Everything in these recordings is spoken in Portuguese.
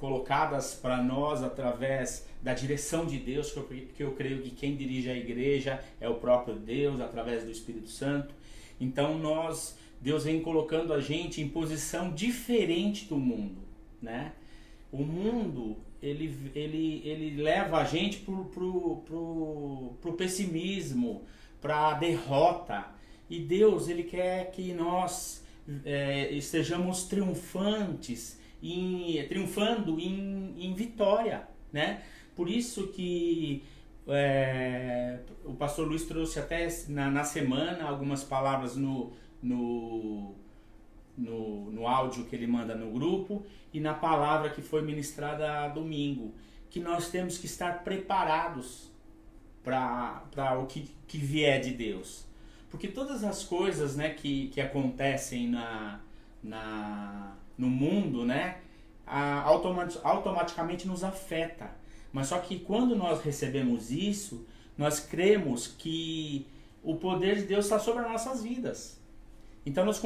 colocadas para nós através da direção de Deus, que eu creio que quem dirige a igreja é o próprio Deus, através do Espírito Santo. Então Deus vem colocando a gente em posição diferente do mundo, né? O mundo, ele leva a gente pro pessimismo, para a derrota. E Deus, ele quer que nós estejamos triunfando em vitória, né? Por isso que o pastor Luiz trouxe até na semana algumas palavras no áudio que ele manda no grupo e na palavra que foi ministrada domingo, que nós temos que estar preparados para o que vier de Deus. Porque todas as coisas, né, que acontecem no mundo, né, automaticamente nos afeta. Mas só que quando nós recebemos isso, nós cremos que o poder de Deus está sobre as nossas vidas. Então nós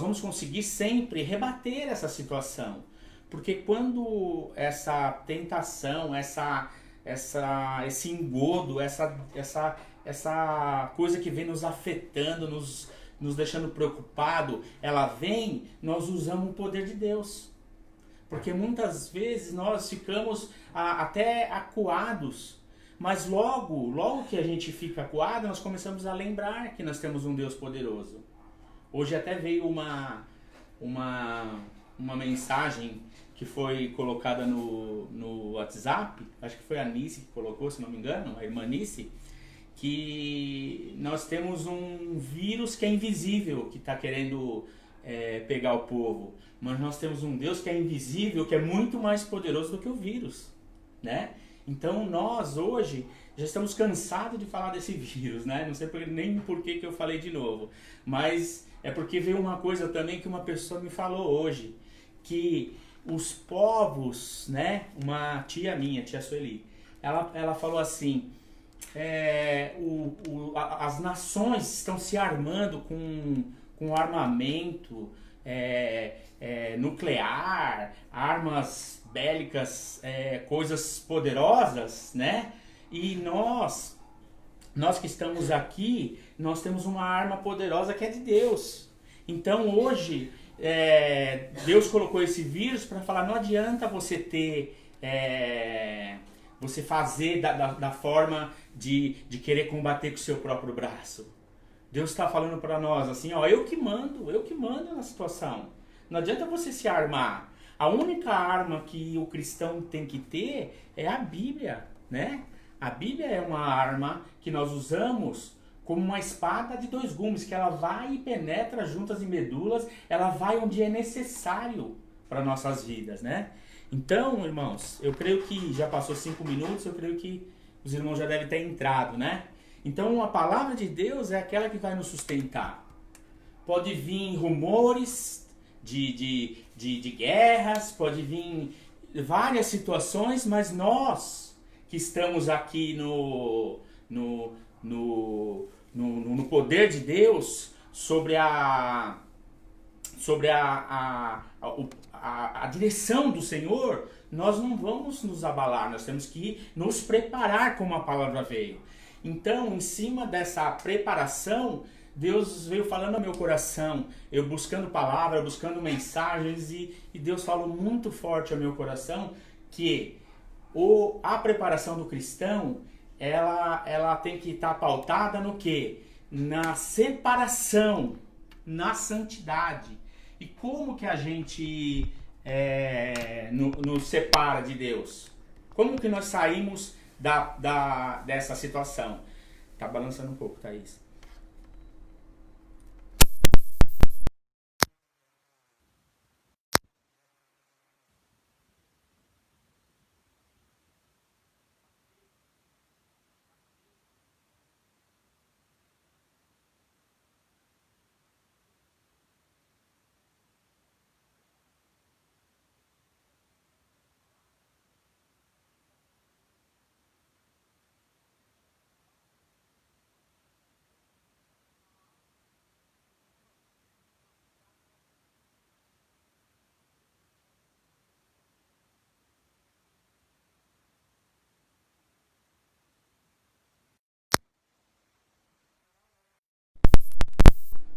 vamos conseguir sempre rebater essa situação. Porque quando essa tentação, esse engodo, essa coisa que vem nos afetando, nos deixando preocupado, ela vem, nós usamos o poder de Deus. Porque muitas vezes nós ficamos até acuados, mas logo que a gente fica acuado, nós começamos a lembrar que nós temos um Deus poderoso. Hoje até veio uma mensagem que foi colocada no WhatsApp, acho que foi a Nice que colocou, se não me engano, a irmã Nice, que nós temos um vírus que é invisível, que está querendo pegar o povo. Mas nós temos um Deus que é invisível, que é muito mais poderoso do que o vírus, né? Então nós hoje já estamos cansados de falar desse vírus, né? Não sei nem por que eu falei de novo, mas é porque veio uma coisa também que uma pessoa me falou hoje, que os povos, né? Uma tia minha, tia Sueli, ela falou assim, as nações estão se armando com armamento nuclear, armas bélicas, coisas poderosas, né? E nós que estamos aqui, nós temos uma arma poderosa que é de Deus. Então hoje, Deus colocou esse vírus para falar, não adianta você você fazer da forma de querer combater com o seu próprio braço. Deus está falando para nós assim, ó, eu que mando na situação. Não adianta você se armar. A única arma que o cristão tem que ter é a Bíblia, né? A Bíblia é uma arma que nós usamos como uma espada de dois gumes, que ela vai e penetra juntas e medulas, ela vai onde é necessário para nossas vidas, né? Então, irmãos, eu creio que já passou 5 minutos, eu creio que os irmãos já devem ter entrado, né? Então a palavra de Deus é aquela que vai nos sustentar. Pode vir rumores de guerras, pode vir várias situações, mas nós que estamos aqui no poder de Deus, sobre a direção do Senhor, nós não vamos nos abalar, nós temos que nos preparar como a palavra veio. Então, em cima dessa preparação, Deus veio falando ao meu coração, eu buscando palavra, buscando mensagens, e Deus falou muito forte ao meu coração que a preparação do cristão, ela tem que estar pautada no quê? Na separação, na santidade. E como que a gente nos separa de Deus? Como que nós saímos dessa situação? Tá balançando um pouco, Thaís.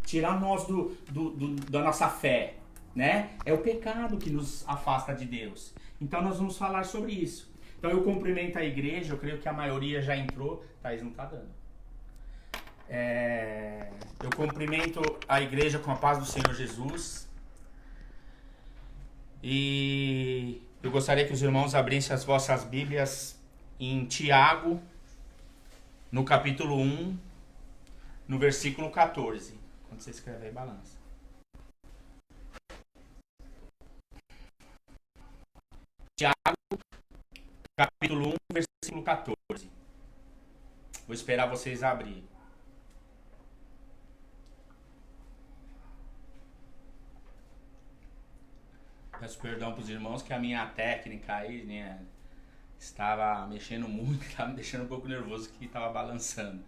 tirar nós da nossa fé, né? É o pecado que nos afasta de Deus. Então nós vamos falar sobre isso. Então eu cumprimento a igreja, eu creio que a maioria já entrou. Thaís não tá dando. Eu cumprimento a igreja com a paz do Senhor Jesus. E eu gostaria que os irmãos abrissem as vossas Bíblias em Tiago, no capítulo 1, no versículo 14. Quando você escreve aí, balança. Tiago, capítulo 1, versículo 14. Vou esperar vocês abrirem. Peço perdão para os irmãos que a minha técnica aí, né, estava mexendo muito, estava me deixando um pouco nervoso que estava balançando.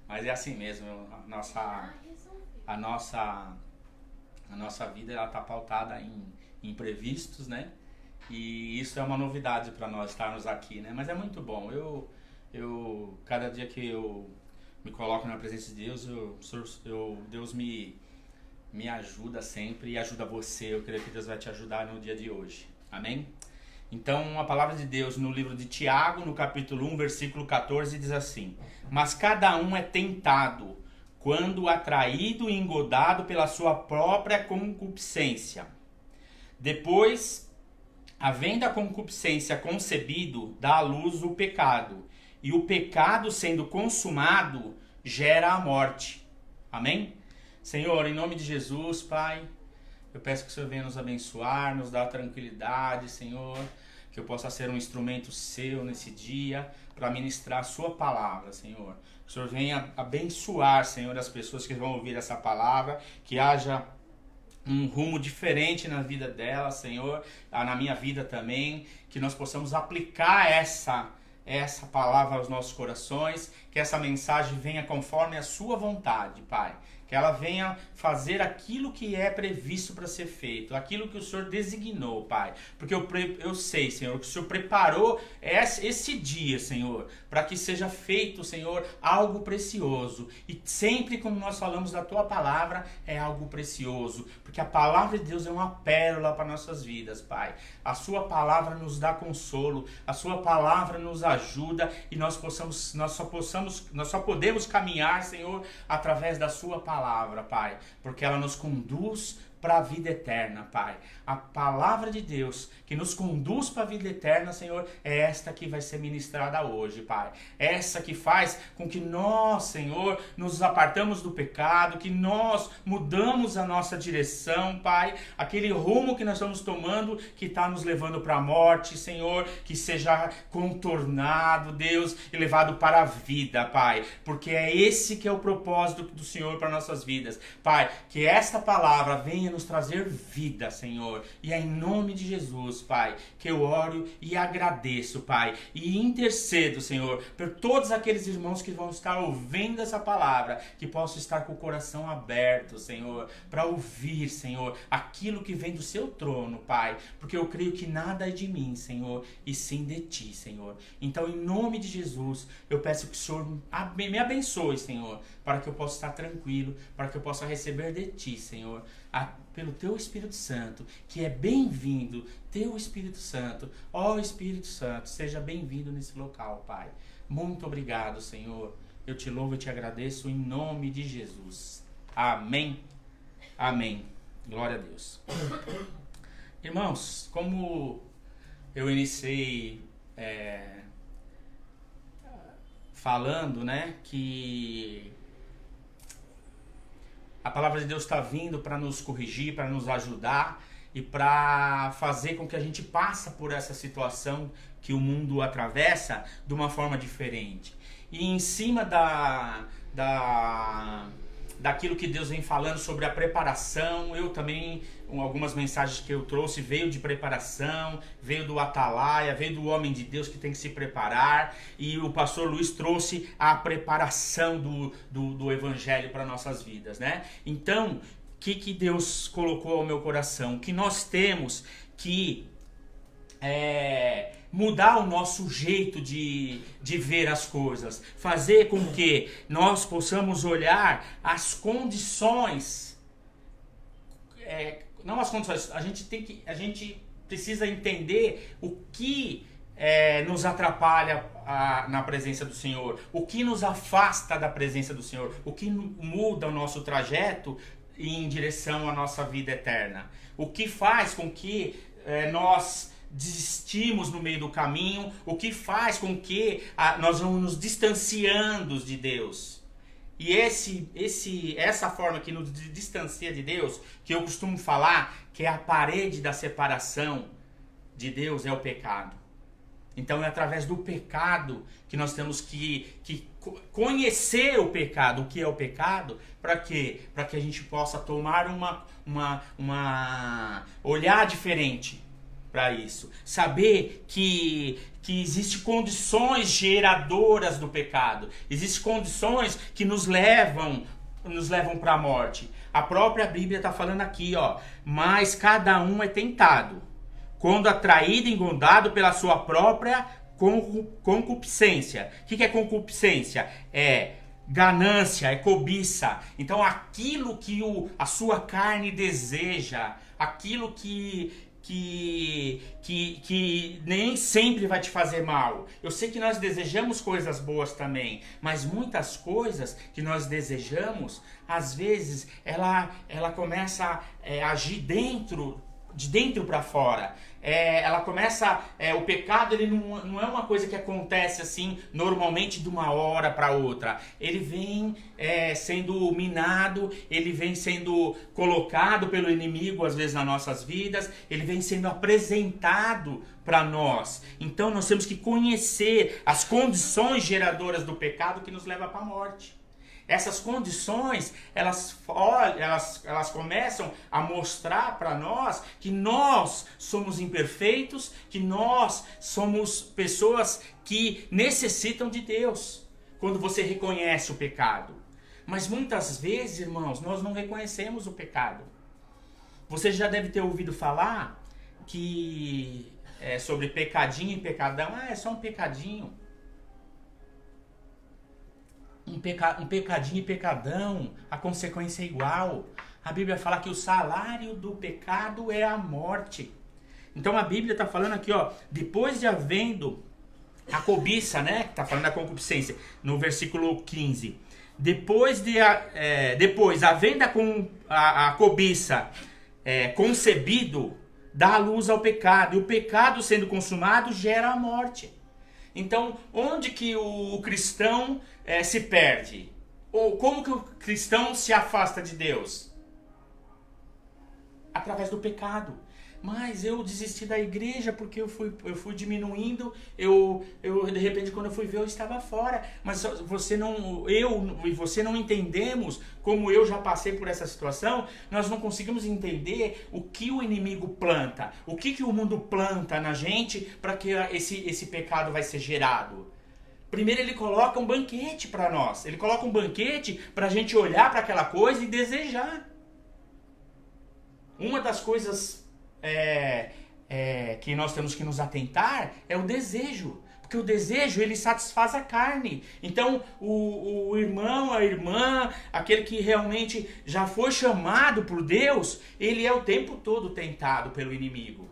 Mas é assim mesmo, a nossa vida ela está pautada em imprevistos, né? E isso é uma novidade para nós estarmos aqui, né? Mas é muito bom. Eu cada dia que eu me coloco na presença de Deus, Deus me ajuda sempre e ajuda você. Eu creio que Deus vai te ajudar no dia de hoje. Amém? Então, a palavra de Deus no livro de Tiago, no capítulo 1, versículo 14, diz assim: mas cada um é tentado quando atraído e engodado pela sua própria concupiscência. Depois, havendo a concupiscência concebido, dá à luz o pecado. E o pecado, sendo consumado, gera a morte. Amém? Senhor, em nome de Jesus, Pai, eu peço que o Senhor venha nos abençoar, nos dar tranquilidade, Senhor, que eu possa ser um instrumento seu nesse dia para ministrar a sua palavra, Senhor. Que o Senhor venha abençoar, Senhor, as pessoas que vão ouvir essa palavra, que haja um rumo diferente na vida dela, Senhor, na minha vida também, que nós possamos aplicar essa palavra aos nossos corações, que essa mensagem venha conforme a sua vontade, Pai. Que ela venha fazer aquilo que é previsto para ser feito, aquilo que o Senhor designou, Pai. Porque eu sei, Senhor, que o Senhor preparou esse dia, Senhor, para que seja feito, Senhor, algo precioso. E sempre quando nós falamos da Tua palavra, é algo precioso. Porque a palavra de Deus é uma pérola para nossas vidas, Pai. A Sua palavra nos dá consolo, a Sua palavra nos ajuda e nós só podemos caminhar, Senhor, através da Sua palavra, Pai, porque ela nos conduz para a vida eterna, Pai. A palavra de Deus que nos conduz para a vida eterna, Senhor, é esta que vai ser ministrada hoje, Pai. Essa que faz com que nós, Senhor, nos apartamos do pecado, que nós mudamos a nossa direção, Pai. Aquele rumo que nós estamos tomando, que está nos levando para a morte, Senhor, que seja contornado, Deus, e levado para a vida, Pai. Porque é esse que é o propósito do Senhor para nossas vidas. Pai, que esta palavra venha nos trazer vida, Senhor. E é em nome de Jesus, Pai, que eu oro e agradeço, Pai, e intercedo, Senhor, por todos aqueles irmãos que vão estar ouvindo essa palavra, que possam estar com o coração aberto, Senhor, para ouvir, Senhor, aquilo que vem do seu trono, Pai, porque eu creio que nada é de mim, Senhor, e sim de Ti, Senhor. Então, em nome de Jesus, eu peço que o Senhor me abençoe, Senhor, para que eu possa estar tranquilo, para que eu possa receber de Ti, Senhor, pelo Teu Espírito Santo, que é bem-vindo, Teu Espírito Santo. Ó Espírito Santo, seja bem-vindo nesse local, Pai. Muito obrigado, Senhor. Eu te louvo e te agradeço em nome de Jesus. Amém. Amém. Glória a Deus. Irmãos, como eu iniciei falando, né, que a palavra de Deus está vindo para nos corrigir, para nos ajudar e para fazer com que a gente passe por essa situação que o mundo atravessa de uma forma diferente. E em cima daquilo que Deus vem falando sobre a preparação, eu também, algumas mensagens que eu trouxe, veio de preparação, veio do atalaia, veio do homem de Deus que tem que se preparar, e o pastor Luiz trouxe a preparação do evangelho para nossas vidas, né? Então, o que Deus colocou ao meu coração? Que nós temos que mudar o nosso jeito de ver as coisas, fazer com que nós possamos olhar as condições, não as condições, a gente precisa entender o que nos atrapalha na presença do Senhor, o que nos afasta da presença do Senhor, o que muda o nosso trajeto em direção à nossa vida eterna, o que faz com que nós desistimos no meio do caminho, o que faz com que nós vamos nos distanciando de Deus. E essa forma que nos distancia de Deus, que eu costumo falar que é a parede da separação de Deus, é o pecado. Então é através do pecado que nós temos que conhecer o pecado, o que é o pecado, para quê? Para que a gente possa tomar olhar diferente para isso. Saber que existem condições geradoras do pecado, existem condições que nos levam para a morte. A própria Bíblia está falando aqui, mas cada um é tentado quando atraído e engodado pela sua própria concupiscência. O que é concupiscência? É ganância, é cobiça. Então aquilo que a sua carne deseja, aquilo que nem sempre vai te fazer mal. Eu sei que nós desejamos coisas boas também, mas muitas coisas que nós desejamos, às vezes, ela começa a agir de dentro para fora. Ela começa, o pecado ele não é uma coisa que acontece assim normalmente de uma hora para outra. Ele vem sendo minado, ele vem sendo colocado pelo inimigo às vezes nas nossas vidas, ele vem sendo apresentado para nós. Então nós temos que conhecer as condições geradoras do pecado que nos leva para a morte. Essas condições, elas começam a mostrar para nós que nós somos imperfeitos, que nós somos pessoas que necessitam de Deus, quando você reconhece o pecado. Mas muitas vezes, irmãos, nós não reconhecemos o pecado. Você já deve ter ouvido falar que sobre pecadinho e pecadão, é só um pecadinho. Um pecadinho e pecadão, a consequência é igual. A Bíblia fala que o salário do pecado é a morte. Então a Bíblia está falando aqui, depois de havendo a cobiça, né? Que está falando da concupiscência, no versículo 15. Depois, havendo a cobiça concebido, dá a luz ao pecado. E o pecado sendo consumado gera a morte. Então, onde que o cristão se perde? Ou como que o cristão se afasta de Deus? Através do pecado. Mas eu desisti da igreja porque eu fui diminuindo, de repente quando eu fui ver eu estava fora. Mas eu e você não entendemos, como eu já passei por essa situação, nós não conseguimos entender o que o inimigo planta, o que o mundo planta na gente para que esse pecado vai ser gerado. Primeiro ele coloca um banquete para nós, ele coloca um banquete para a gente olhar para aquela coisa e desejar. Uma das coisas que nós temos que nos atentar é o desejo, porque o desejo ele satisfaz a carne. Então o irmão, a irmã, aquele que realmente já foi chamado por Deus, ele é o tempo todo tentado pelo inimigo.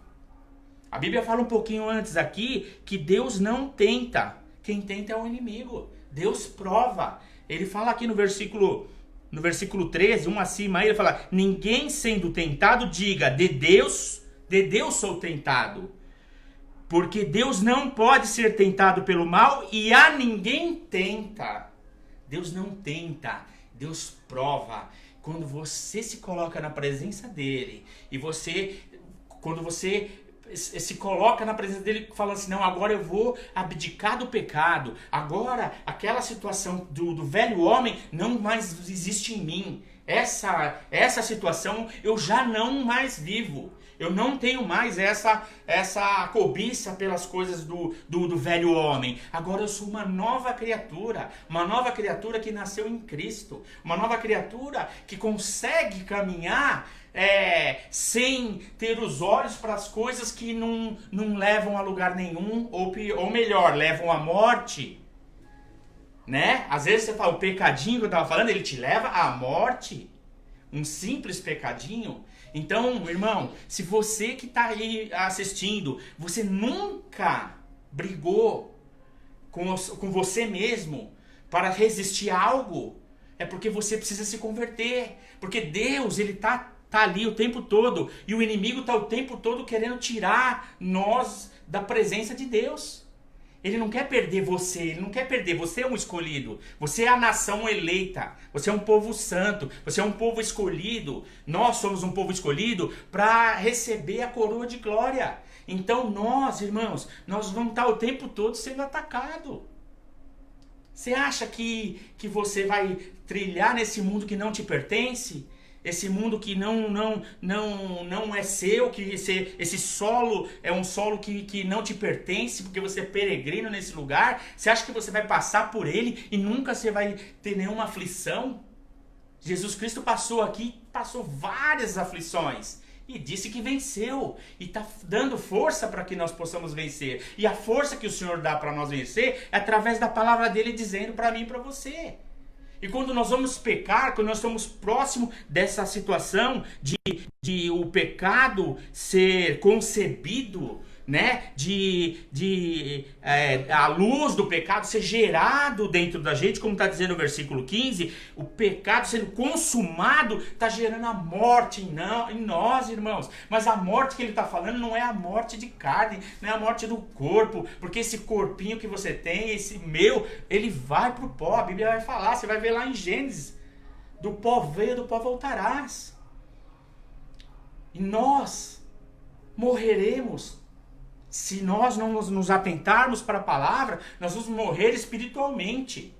A Bíblia fala um pouquinho antes aqui que Deus não tenta, quem tenta é o inimigo. Deus prova. Ele fala aqui no versículo 13, um acima aí, ele fala: ninguém sendo tentado diga, de Deus sou tentado. Porque Deus não pode ser tentado pelo mal e a ninguém tenta. Deus não tenta, Deus prova. Quando você se coloca na presença dele e quando você se coloca na presença dele falando assim, não, agora eu vou abdicar do pecado, agora aquela situação do velho homem não mais existe em mim, essa situação eu já não mais vivo, eu não tenho mais essa cobiça pelas coisas do velho homem, agora eu sou uma nova criatura que nasceu em Cristo, uma nova criatura que consegue caminhar sem ter os olhos para as coisas que não levam a lugar nenhum, ou melhor, levam à morte. Né? Às vezes você fala, o pecadinho que eu estava falando, ele te leva à morte. Um simples pecadinho. Então, irmão, se você que está aí assistindo, você nunca brigou com você mesmo para resistir a algo, é porque você precisa se converter. Porque Deus, ele tá ali o tempo todo, e o inimigo está o tempo todo querendo tirar nós da presença de Deus. Ele não quer perder você, ele não quer perder. Você é um escolhido, você é a nação eleita, você é um povo santo, você é um povo escolhido. Nós somos um povo escolhido para receber a coroa de glória. Então nós, irmãos, nós vamos estar o tempo todo sendo atacados. Você acha que você vai trilhar nesse mundo que não te pertence? Esse mundo que não é seu, que esse solo é um solo que não te pertence, porque você é peregrino nesse lugar? Você acha que você vai passar por ele e nunca você vai ter nenhuma aflição? Jesus Cristo passou aqui, passou várias aflições e disse que venceu, e está dando força para que nós possamos vencer. E a força que o Senhor dá para nós vencer é através da palavra dele dizendo para mim e para você. E quando nós vamos pecar, quando nós estamos próximo dessa situação de o pecado ser concebido, né, a luz do pecado ser gerado dentro da gente, como está dizendo o versículo 15, o pecado sendo consumado está gerando a morte em nós, irmãos. Mas a morte que ele está falando não é a morte de carne, não é a morte do corpo, porque esse corpinho que você tem, esse meu, ele vai para o pó. A Bíblia vai falar, você vai ver lá em Gênesis, do pó veio, do pó voltarás. E nós morreremos. Se nós não nos atentarmos para a palavra, nós vamos morrer espiritualmente.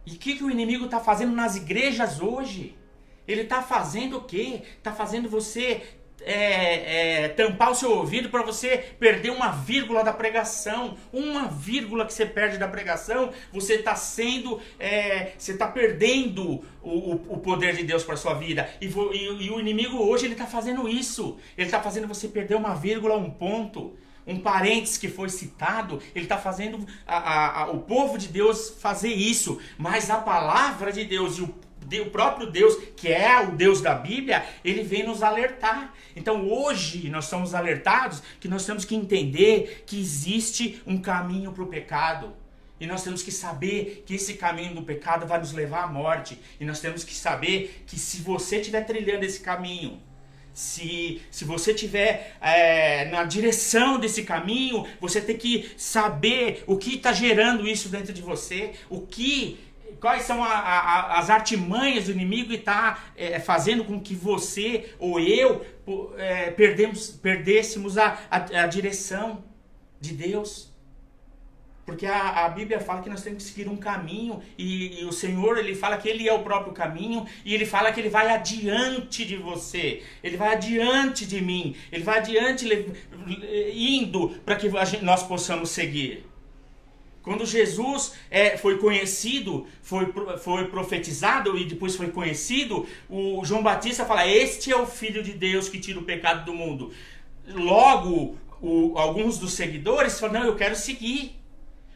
E o que o inimigo está fazendo nas igrejas hoje? Ele está fazendo o quê? Está fazendo você tampar o seu ouvido para você perder uma vírgula da pregação. Uma vírgula que você perde da pregação, você está você está perdendo o poder de Deus para sua vida. E o inimigo hoje, ele está fazendo isso. Ele está fazendo você perder uma vírgula, um ponto, um parênteses que foi citado. Ele está fazendo o povo de Deus fazer isso. Mas a palavra de Deus e o próprio Deus, que é o Deus da Bíblia, ele vem nos alertar. Então hoje nós somos alertados que nós temos que entender que existe um caminho para o pecado. E nós temos que saber que esse caminho do pecado vai nos levar à morte. E nós temos que saber que se você estiver trilhando esse caminho, se você estiver na direção desse caminho, você tem que saber o que está gerando isso dentro de você, quais são as artimanhas do inimigo e está fazendo com que você ou eu perdêssemos a direção de Deus. Porque a Bíblia fala que nós temos que seguir um caminho, e o Senhor, ele fala que ele é o próprio caminho, e ele fala que ele vai adiante de você, ele vai adiante de mim, ele vai adiante indo para que nós possamos seguir. Quando Jesus foi conhecido, foi profetizado e depois foi conhecido, o João Batista fala: este é o Filho de Deus que tira o pecado do mundo. Logo, alguns dos seguidores falaram: não, eu quero seguir.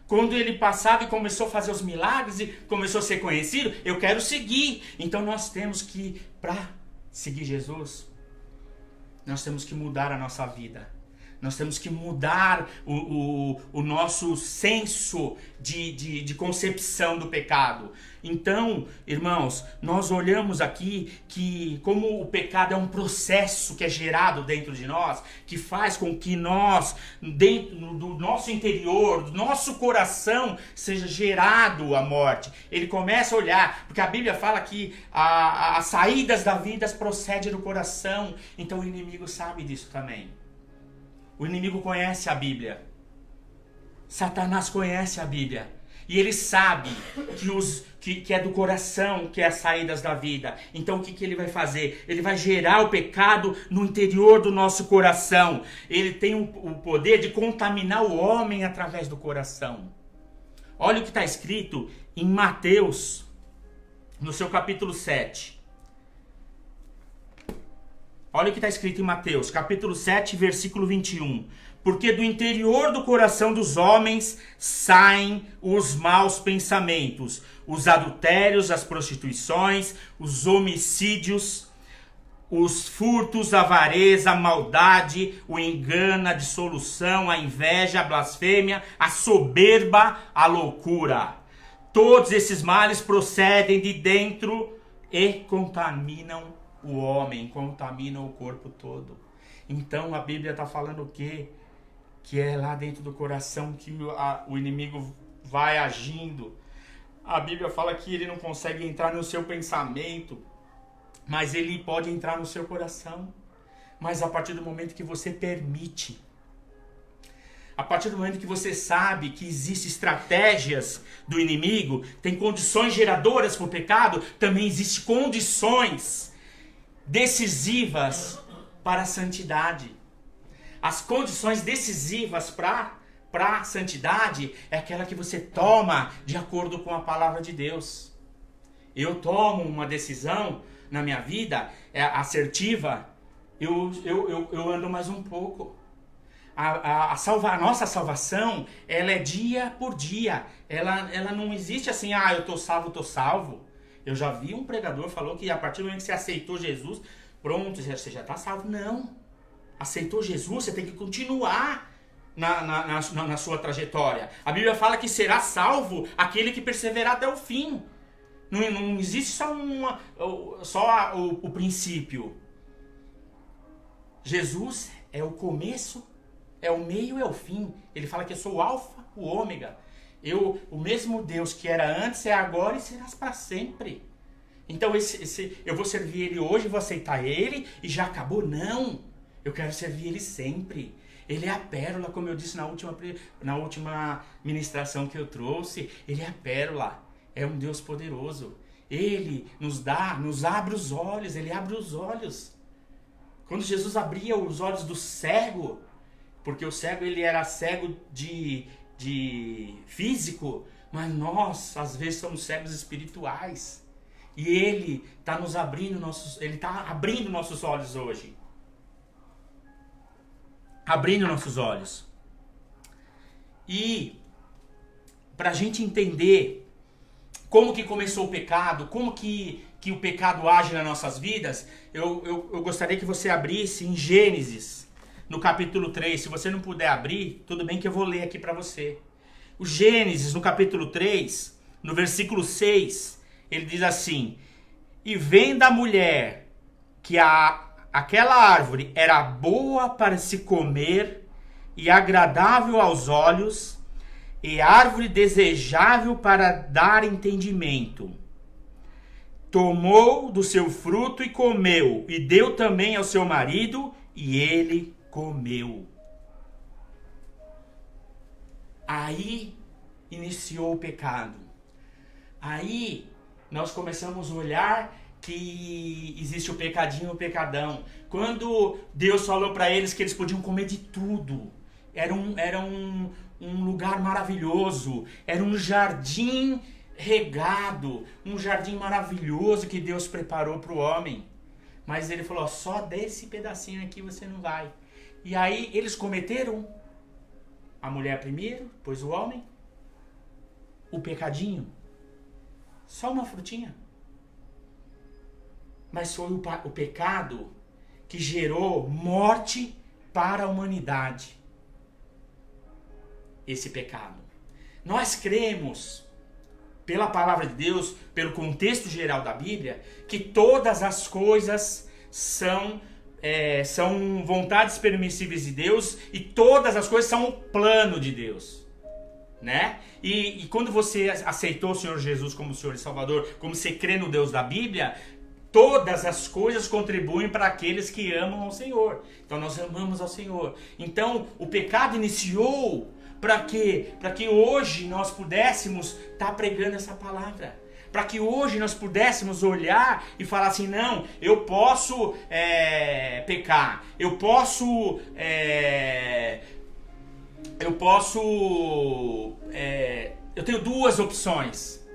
Quando ele passava e começou a fazer os milagres e começou a ser conhecido, eu quero seguir. Então nós temos que, para seguir Jesus, nós temos que mudar a nossa vida. Nós temos que mudar o nosso senso de concepção do pecado. Então, irmãos, nós olhamos aqui que como o pecado é um processo que é gerado dentro de nós, que faz com que nós, dentro do nosso interior, do nosso coração, seja gerado a morte. Ele começa a olhar, porque a Bíblia fala que as saídas da vida procedem do coração. Então o inimigo sabe disso também. O inimigo conhece a Bíblia. Satanás conhece a Bíblia. E ele sabe que é do coração que é as saídas da vida. Então o que ele vai fazer? Ele vai gerar o pecado no interior do nosso coração. Ele tem o poder de contaminar o homem através do coração. Olha o que está escrito em Mateus, no seu capítulo 7. Olha o que está escrito em Mateus, capítulo 7, versículo 21. Porque do interior do coração dos homens saem os maus pensamentos, os adultérios, as prostituições, os homicídios, os furtos, a avareza, a maldade, o engano, a dissolução, a inveja, a blasfêmia, a soberba, a loucura. Todos esses males procedem de dentro e contaminam o homem, contaminam o corpo todo. Então a Bíblia está falando o quê? Que é lá dentro do coração que o inimigo vai agindo. A Bíblia fala que ele não consegue entrar no seu pensamento, mas ele pode entrar no seu coração. Mas a partir do momento que você permite, a partir do momento que você sabe que existem estratégias do inimigo, tem condições geradoras para o pecado, também existem condições decisivas para a santidade. As condições decisivas para a santidade é aquela que você toma de acordo com a palavra de Deus. Eu tomo uma decisão na minha vida assertiva, eu ando mais um pouco. A nossa salvação, ela é dia por dia. Ela não existe assim, eu tô salvo. Eu já vi um pregador falou que a partir do momento que você aceitou Jesus, pronto, você já está salvo. Não. Aceitou Jesus, você tem que continuar na sua trajetória. A Bíblia fala que será salvo aquele que perseverar até o fim. Não existe só o princípio. Jesus é o começo, é o meio, é o fim. Ele fala que eu sou o alfa, o ômega. O mesmo Deus que era antes, é agora e será para sempre. Então eu vou servir Ele hoje, vou aceitar Ele e já acabou? Não. Eu quero servir Ele sempre. Ele é a pérola, como eu disse na última ministração que eu trouxe. Ele é a pérola. É um Deus poderoso. Ele nos abre os olhos. Ele abre os olhos. Quando Jesus abria os olhos do cego, porque o cego ele era cego de físico, mas nós às vezes somos cegos espirituais. E Ele está Ele está abrindo nossos olhos hoje. Abrindo nossos olhos. E para a gente entender como que começou o pecado, como que o pecado age nas nossas vidas, eu gostaria que você abrisse em Gênesis, no capítulo 3. Se você não puder abrir, tudo bem que eu vou ler aqui para você. O Gênesis, no capítulo 3, no versículo 6, ele diz assim: e vendo a mulher que aquela árvore era boa para se comer e agradável aos olhos, e árvore desejável para dar entendimento, tomou do seu fruto e comeu, e deu também ao seu marido, e ele comeu. Aí iniciou o pecado. Aí nós começamos a olhar que existe o pecadinho e o pecadão. Quando Deus falou para eles que eles podiam comer de tudo, era um lugar maravilhoso, era um jardim regado, um jardim maravilhoso que Deus preparou para o homem. Mas ele falou: só desse pedacinho aqui você não vai. E aí eles cometeram, a mulher primeiro, depois o homem, o pecadinho. Só uma frutinha. Mas foi o pecado que gerou morte para a humanidade. Esse pecado. Nós cremos, pela palavra de Deus, pelo contexto geral da Bíblia, que todas as coisas são vontades permissíveis de Deus, e todas as coisas são o plano de Deus, né? E quando você aceitou o Senhor Jesus como Senhor e Salvador, como você crê no Deus da Bíblia, todas as coisas contribuem para aqueles que amam ao Senhor. Então nós amamos ao Senhor. Então o pecado iniciou para quê? Para que hoje nós pudéssemos estar pregando essa palavra. Para que hoje nós pudéssemos olhar e falar assim: não, eu posso pecar, eu tenho duas opções: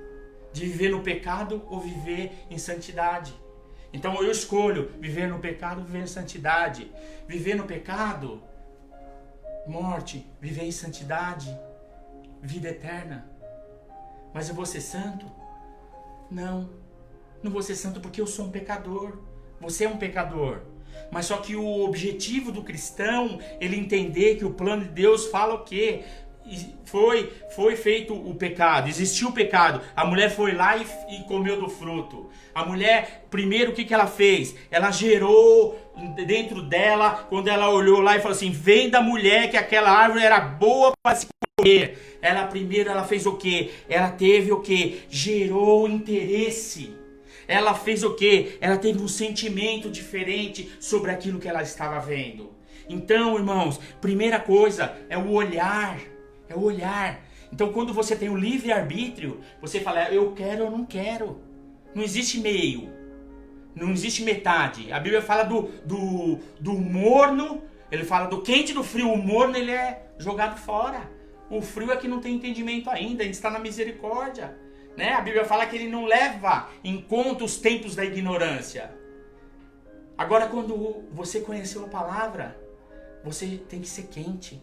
de viver no pecado ou viver em santidade. Então eu escolho viver no pecado, viver em santidade. Viver no pecado, morte. Viver em santidade, vida eterna. Mas eu vou ser santo? Não. Não vou ser santo porque eu sou um pecador. Você é um pecador. Mas só que o objetivo do cristão, ele entender que o plano de Deus fala o quê? Foi feito o pecado, existiu o pecado. A mulher foi lá e comeu do fruto. A mulher, primeiro, o que ela fez? Ela gerou dentro dela, quando ela olhou lá e falou assim: vem da mulher que aquela árvore era boa para se comer. Ela fez o quê? Ela teve o quê? Gerou interesse. Ela fez o quê? Ela teve um sentimento diferente sobre aquilo que ela estava vendo. Então, irmãos, primeira coisa é o olhar. É o olhar. Então, quando você tem o livre-arbítrio, você fala: eu quero ou não quero. Não existe meio. Não existe metade. A Bíblia fala do morno. Ele fala do quente e do frio. O morno, ele é jogado fora. O frio é que não tem entendimento ainda. A gente está na misericórdia. Né? A Bíblia fala que ele não leva em conta os tempos da ignorância. Agora, quando você conheceu a palavra, você tem que ser quente.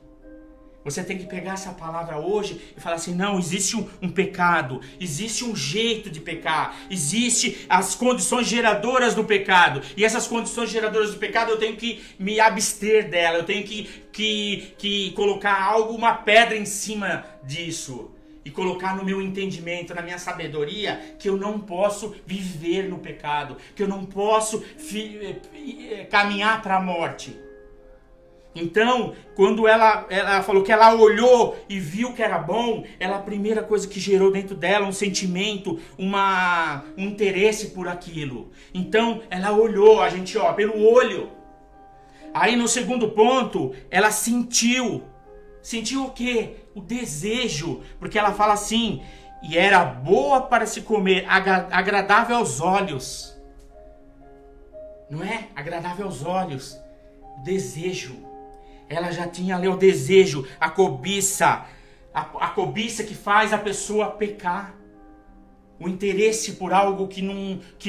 Você tem que pegar essa palavra hoje e falar assim: não, existe um pecado, existe um jeito de pecar, existe as condições geradoras do pecado, e essas condições geradoras do pecado eu tenho que me abster dela, eu tenho que colocar uma pedra em cima disso, e colocar no meu entendimento, na minha sabedoria, que eu não posso viver no pecado, que eu não posso caminhar para a morte. Então, quando ela falou que ela olhou e viu que era bom, a primeira coisa que gerou dentro dela um sentimento, um interesse por aquilo. Então, ela olhou, pelo olho. Aí no segundo ponto, ela sentiu. Sentiu o quê? O desejo. Porque ela fala assim: e era boa para se comer, agradável aos olhos. Não é? Agradável aos olhos. Desejo. Ela já tinha ali o desejo, a cobiça. A cobiça que faz a pessoa pecar. O interesse por algo que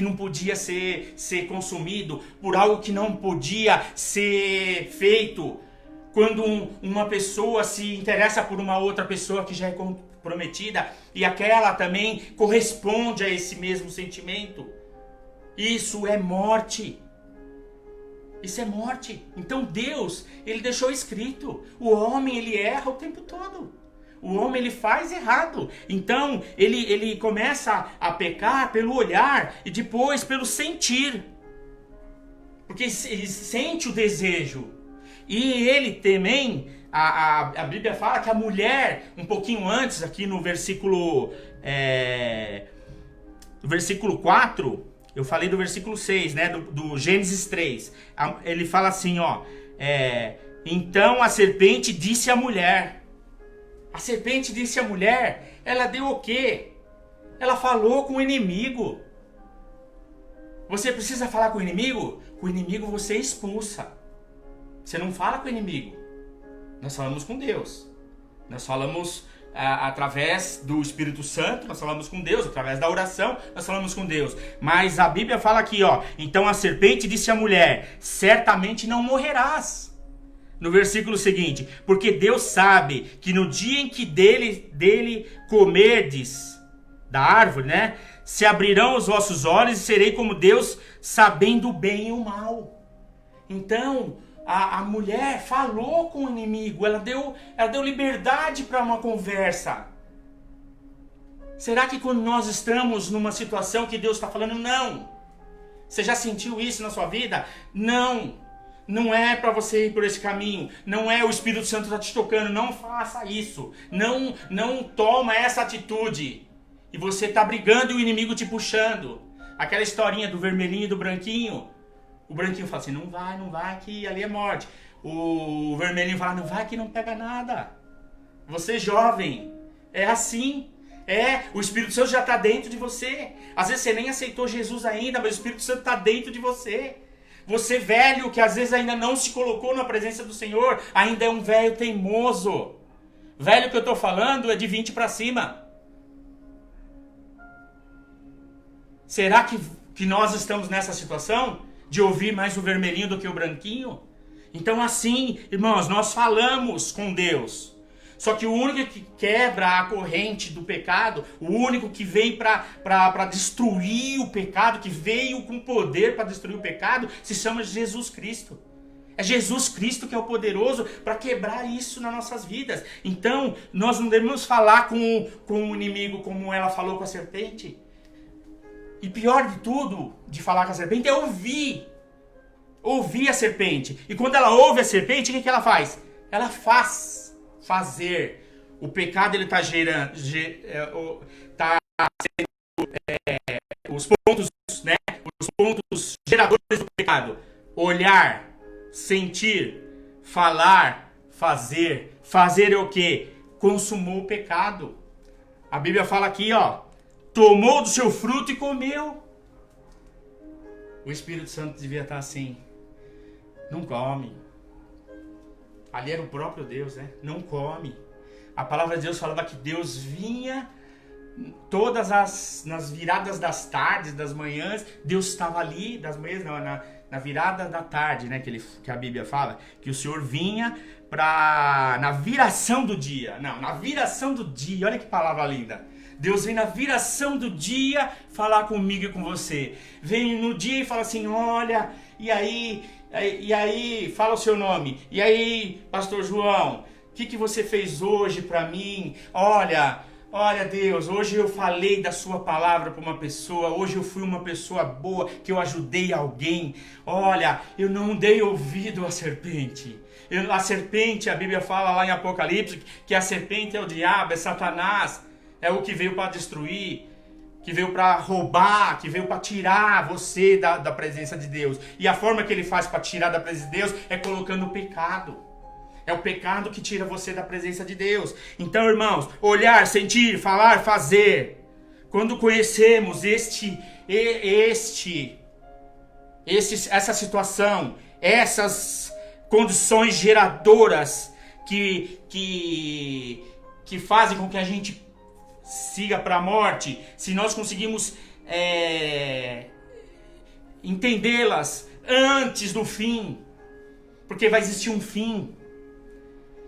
não podia ser consumido, por algo que não podia ser feito. Quando uma pessoa se interessa por uma outra pessoa que já é comprometida, e aquela também corresponde a esse mesmo sentimento, isso é morte. Isso é morte. Então Deus, ele deixou escrito: o homem, ele erra o tempo todo. O homem, ele faz errado. Então ele começa a pecar pelo olhar e depois pelo sentir. Porque ele sente o desejo. E ele também, a Bíblia fala que a mulher, um pouquinho antes, aqui no versículo 4, eu falei do versículo 6, né, do Gênesis 3. Ele fala assim, então a serpente disse à mulher. A serpente disse à mulher, ela deu o quê? Ela falou com o inimigo. Você precisa falar com o inimigo? Com o inimigo você expulsa. Você não fala com o inimigo. Nós falamos com Deus. Nós falamos através do Espírito Santo, nós falamos com Deus. Através da oração, nós falamos com Deus. Mas a Bíblia fala aqui, então a serpente disse à mulher, certamente não morrerás. No versículo seguinte, porque Deus sabe que no dia em que dele comerdes da árvore, né, se abrirão os vossos olhos e serei como Deus, sabendo o bem e o mal. Então, a mulher falou com o inimigo, ela deu liberdade para uma conversa. Será que quando nós estamos numa situação que Deus está falando, não? Você já sentiu isso na sua vida? Não. Não é para você ir por esse caminho. Não é o Espírito Santo está te tocando. Não faça isso. Não toma essa atitude. E você está brigando e o inimigo te puxando. Aquela historinha do vermelhinho e do branquinho. O branquinho fala assim, não vai, que ali é morte. O vermelhinho fala, não vai que não pega nada. Você jovem, é assim. O Espírito Santo já está dentro de você. Às vezes você nem aceitou Jesus ainda, mas o Espírito Santo está dentro de você. Você velho, que às vezes ainda não se colocou na presença do Senhor, ainda é um velho teimoso. Velho que eu estou falando é de 20 para cima. Será que que nós estamos nessa situação de ouvir mais o vermelhinho do que o branquinho? Então assim, irmãos, nós falamos com Deus. Só que o único que quebra a corrente do pecado, o único que vem para destruir o pecado, que veio com poder para destruir o pecado, se chama Jesus Cristo. É Jesus Cristo que é o poderoso para quebrar isso nas nossas vidas. Então, nós não devemos falar com o inimigo como ela falou com a serpente. E pior de tudo, de falar com a serpente, é ouvir. Ouvir a serpente. E quando ela ouve a serpente, o que ela faz? Ela faz. Fazer. O pecado, ele está gerando, está sendo os pontos, né? Os pontos geradores do pecado. Olhar, sentir, falar, fazer. Fazer é o quê? Consumou o pecado. A Bíblia fala aqui, ó, tomou do seu fruto e comeu. O Espírito Santo devia estar assim. Não come. Ali era o próprio Deus, né? Não come. A palavra de Deus falava que Deus vinha nas viradas das tardes, das manhãs. Deus estava ali, das manhãs não, na virada da tarde, né? Que a Bíblia fala. Que o Senhor vinha na viração do dia. Não, na viração do dia. Olha que palavra linda. Deus vem na viração do dia falar comigo e com você. Vem no dia e fala assim, olha, e aí, fala o seu nome. E aí, pastor João, o que você fez hoje para mim? Olha, Deus, hoje eu falei da sua palavra para uma pessoa. Hoje eu fui uma pessoa boa, que eu ajudei alguém. Olha, eu não dei ouvido à serpente. A serpente, a Bíblia fala lá em Apocalipse, que a serpente é o diabo, é Satanás. É o que veio para destruir, que veio para roubar, que veio para tirar você da presença de Deus. E a forma que ele faz para tirar da presença de Deus é colocando o pecado. É o pecado que tira você da presença de Deus. Então, irmãos, olhar, sentir, falar, fazer. Quando conhecemos essa situação, essas condições geradoras que fazem com que a gente siga para a morte, se nós conseguimos entendê-las antes do fim, porque vai existir um fim.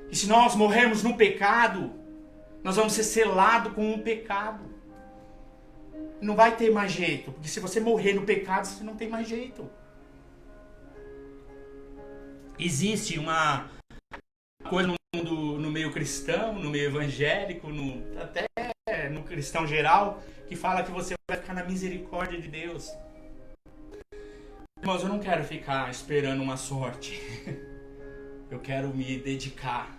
E se nós morrermos no pecado, nós vamos ser selados com o pecado. Não vai ter mais jeito, porque se você morrer no pecado, você não tem mais jeito. Existe uma coisa no meio cristão, no meio evangélico, até no cristão geral, que fala que você vai ficar na misericórdia de Deus. Irmãos, eu não quero ficar esperando uma sorte. Eu quero me dedicar.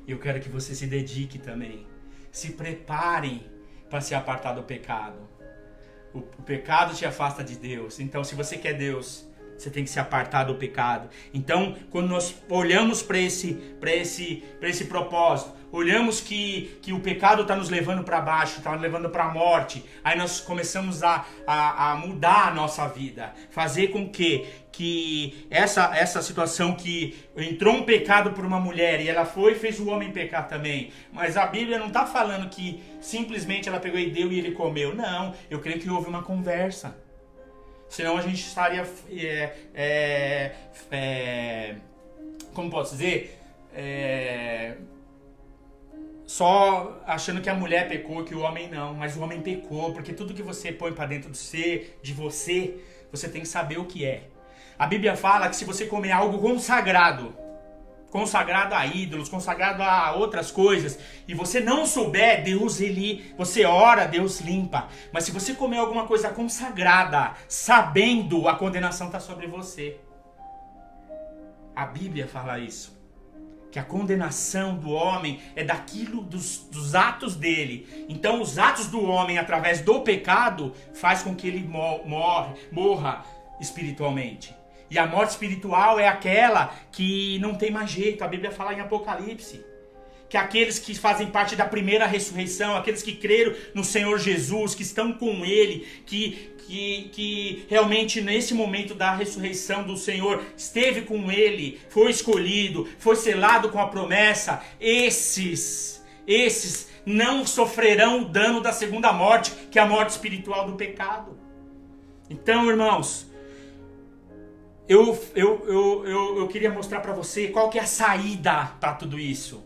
Eu quero que você se dedique também. Se preparem para se apartar do pecado. O pecado te afasta de Deus. Então, se você quer Deus, você tem que se apartar do pecado. Então, quando nós olhamos para esse propósito, olhamos que o pecado está nos levando para baixo, está nos levando para a morte, aí nós começamos a mudar a nossa vida, fazer com que essa situação que entrou um pecado por uma mulher e ela foi e fez o homem pecar também. Mas a Bíblia não está falando que simplesmente ela pegou e deu e ele comeu. Não, eu creio que houve uma conversa. Senão a gente estaria, como posso dizer, só achando que a mulher pecou, que o homem não. Mas o homem pecou, porque tudo que você põe para dentro de você, você tem que saber o que é. A Bíblia fala que se você comer algo consagrado a ídolos, consagrado a outras coisas, e você não souber, você ora, Deus limpa. Mas se você comer alguma coisa consagrada, sabendo, a condenação está sobre você. A Bíblia fala isso. Que a condenação do homem é daquilo dos atos dele. Então os atos do homem através do pecado faz com que ele morra espiritualmente. E a morte espiritual é aquela que não tem mais jeito. A Bíblia fala em Apocalipse que aqueles que fazem parte da primeira ressurreição, aqueles que creram no Senhor Jesus, que estão com Ele, que realmente nesse momento da ressurreição do Senhor esteve com Ele, foi escolhido, foi selado com a promessa, esses não sofrerão o dano da segunda morte, que é a morte espiritual do pecado. Então, irmãos, eu queria mostrar para você qual que é a saída para tudo isso.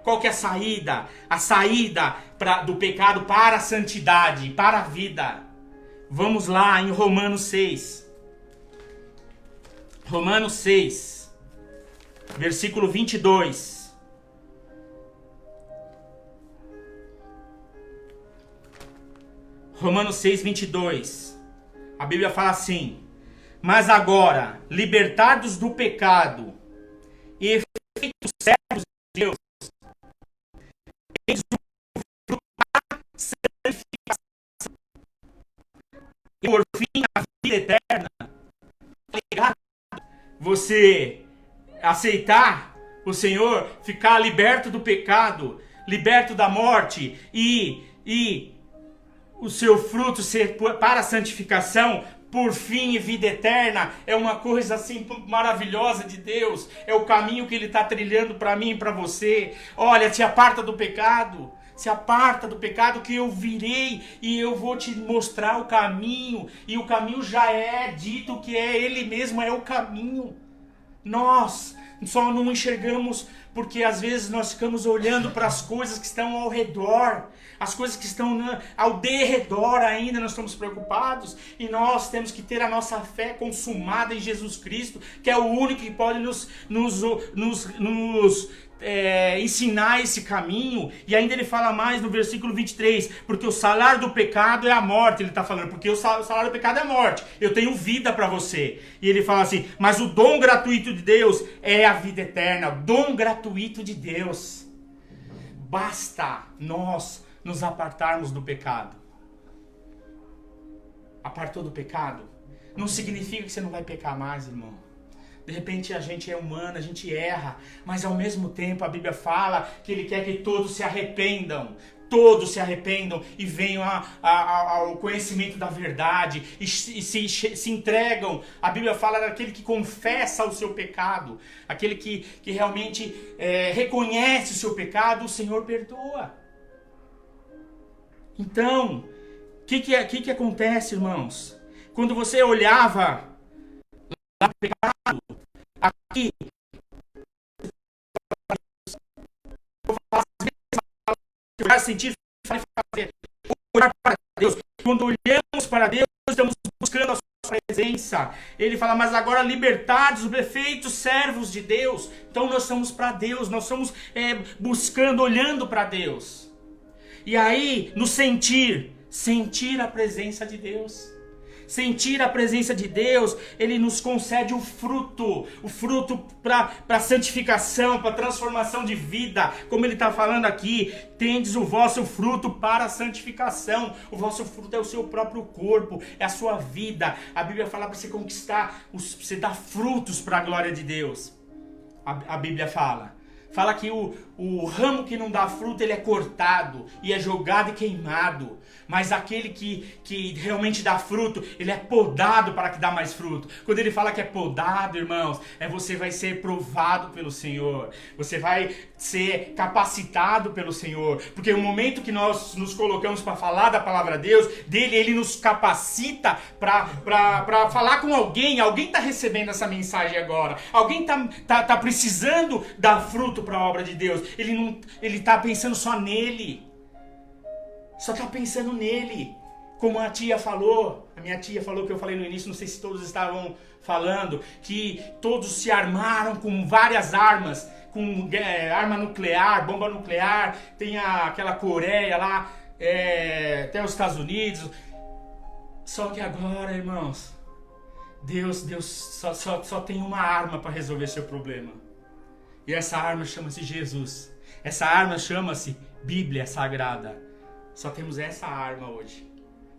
Qual que é a saída? A saída do pecado para a santidade, para a vida. Vamos lá em Romanos 6. Romanos 6, versículo 22. Romanos 6, 22. A Bíblia fala assim: mas agora, libertados do pecado e feitos servos de Deus, eis o fruto da santificação e por fim a vida eterna. Você aceitar o Senhor, ficar liberto do pecado, liberto da morte e o seu fruto ser para a santificação, por fim e vida eterna, é uma coisa assim maravilhosa de Deus. É o caminho que Ele está trilhando para mim e para você. Olha, se aparta do pecado. Se aparta do pecado que eu virei e eu vou te mostrar o caminho. E o caminho já é dito que é Ele mesmo, é o caminho. Nós só não enxergamos porque às vezes nós ficamos olhando para as coisas que estão ao redor. As coisas que estão ao derredor ainda, nós estamos preocupados. E nós temos que ter a nossa fé consumada em Jesus Cristo, que é o único que pode nos ensinar esse caminho. E ainda ele fala mais no versículo 23, porque o salário do pecado é a morte. Ele está falando, porque o salário do pecado é a morte, eu tenho vida para você. E ele fala assim, mas o dom gratuito de Deus é a vida eterna. O dom gratuito de Deus. Basta nós nos apartarmos do pecado. Apartou do pecado não significa que você não vai pecar mais, irmão. De repente a gente é humano, a gente erra, mas ao mesmo tempo a Bíblia fala que Ele quer que todos se arrependam. Todos se arrependam e venham ao conhecimento da verdade e se entregam. A Bíblia fala daquele que confessa o seu pecado, aquele que realmente reconhece o seu pecado, o Senhor perdoa. Então, o que acontece, irmãos? Quando você olhava lá o pecado, aqui, sentir, fazer, olhar para Deus. Quando olhamos para Deus, estamos buscando a sua presença. Ele fala, mas agora libertados, feitos servos de Deus. Então nós somos para Deus, nós estamos buscando, olhando para Deus. E aí, no sentir a presença de Deus. Sentir a presença de Deus, Ele nos concede o fruto para a santificação, para a transformação de vida. Como Ele está falando aqui, tendes o vosso fruto para a santificação. O vosso fruto é o seu próprio corpo, é a sua vida. A Bíblia fala para você conquistar, você dar frutos para a glória de Deus. A Bíblia fala que o ramo que não dá fruto, ele é cortado e é jogado e queimado. Mas aquele que realmente dá fruto, ele é podado para que dá mais fruto. Quando ele fala que é podado, irmãos, você vai ser provado pelo Senhor. Você vai ser capacitado pelo Senhor. Porque no momento que nós nos colocamos para falar da palavra de Deus, ele nos capacita para falar com alguém. Alguém está recebendo essa mensagem agora. Alguém tá precisando dar fruto para a obra de Deus. Ele está pensando só nele. Só está pensando nele. Como a tia falou, a minha tia falou, que eu falei no início, não sei se todos estavam falando, que todos se armaram com várias armas, com arma nuclear, bomba nuclear, tem aquela Coreia lá, até os Estados Unidos. Só que agora, irmãos, Deus só tem uma arma para resolver seu problema. E essa arma chama-se Jesus. Essa arma chama-se Bíblia Sagrada. Só temos essa arma hoje.